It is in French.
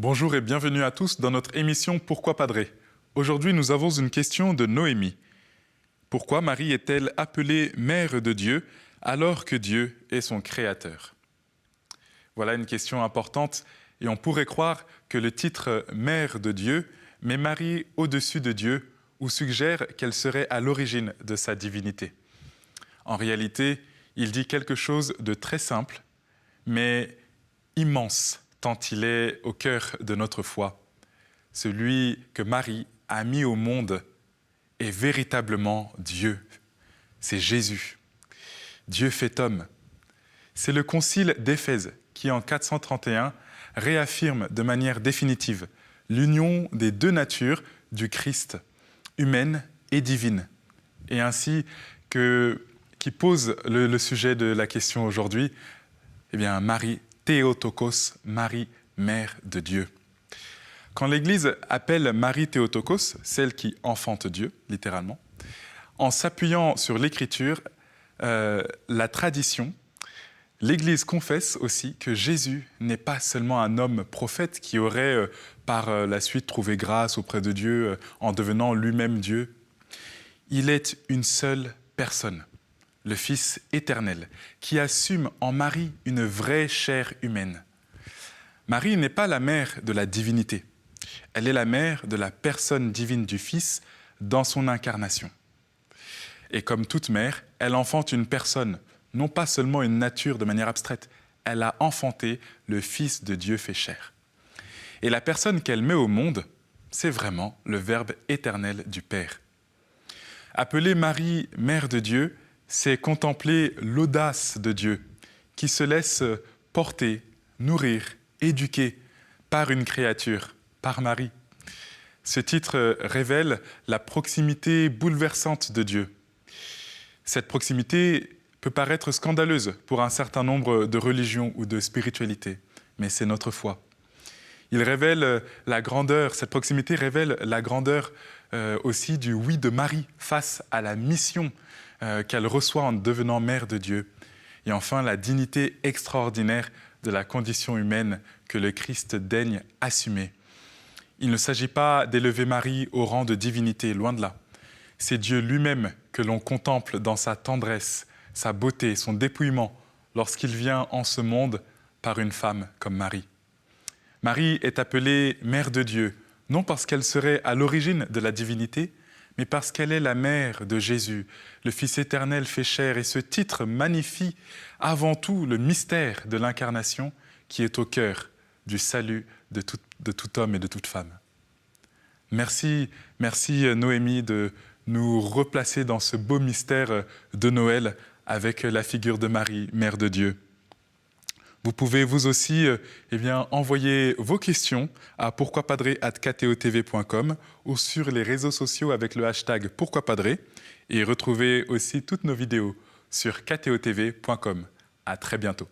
Bonjour et bienvenue à tous dans notre émission Pourquoi Padré. Aujourd'hui, nous avons une question de Noémie. Pourquoi Marie est-elle appelée Mère de Dieu alors que Dieu est son Créateur? Voilà une question importante et on pourrait croire que le titre Mère de Dieu met Marie au-dessus de Dieu ou suggère qu'elle serait à l'origine de sa divinité. En réalité, il dit quelque chose de très simple, mais immense, tant il est au cœur de notre foi. Celui que Marie a mis au monde est véritablement Dieu. C'est Jésus. Dieu fait homme. C'est le concile d'Éphèse qui, en 431, réaffirme de manière définitive l'union des deux natures du Christ, humaine et divine, et ainsi qui pose le sujet de la question aujourd'hui, eh bien, Marie Théotokos, Marie, Mère de Dieu. Quand l'Église appelle Marie Théotokos, celle qui enfante Dieu, littéralement, en s'appuyant sur l'Écriture, la tradition, l'Église confesse aussi que Jésus n'est pas seulement un homme prophète qui aurait par la suite trouvé grâce auprès de Dieu en devenant lui-même Dieu. Il est une seule personne, le Fils éternel, qui assume en Marie une vraie chair humaine. Marie n'est pas la mère de la divinité, elle est la mère de la personne divine du Fils dans son incarnation. Et comme toute mère, elle enfante une personne, non pas seulement une nature de manière abstraite, elle a enfanté le Fils de Dieu fait chair. Et la personne qu'elle met au monde, c'est vraiment le Verbe éternel du Père. Appeler Marie Mère de Dieu, c'est contempler l'audace de Dieu, qui se laisse porter, nourrir, éduquer par une créature, par Marie. Ce titre révèle la proximité bouleversante de Dieu. Cette proximité peut paraître scandaleuse pour un certain nombre de religions ou de spiritualités, mais c'est notre foi. Il révèle la grandeur, cette proximité révèle la grandeur aussi du oui de Marie face à la mission qu'elle reçoit en devenant mère de Dieu. Et enfin, la dignité extraordinaire de la condition humaine que le Christ daigne assumer. Il ne s'agit pas d'élever Marie au rang de divinité, loin de là. C'est Dieu lui-même que l'on contemple dans sa tendresse, sa beauté, son dépouillement, lorsqu'il vient en ce monde par une femme comme Marie. Marie est appelée Mère de Dieu, non parce qu'elle serait à l'origine de la divinité, mais parce qu'elle est la mère de Jésus, le Fils éternel fait chair. Et ce titre magnifie avant tout le mystère de l'incarnation qui est au cœur du salut de tout homme et de toute femme. Merci Noémie de nous replacer dans ce beau mystère de Noël avec la figure de Marie, Mère de Dieu. Vous pouvez vous aussi envoyer vos questions à pourquoipadré@ktotv.com ou sur les réseaux sociaux avec le hashtag pourquoipadré et retrouver aussi toutes nos vidéos sur ktotv.com. À très bientôt.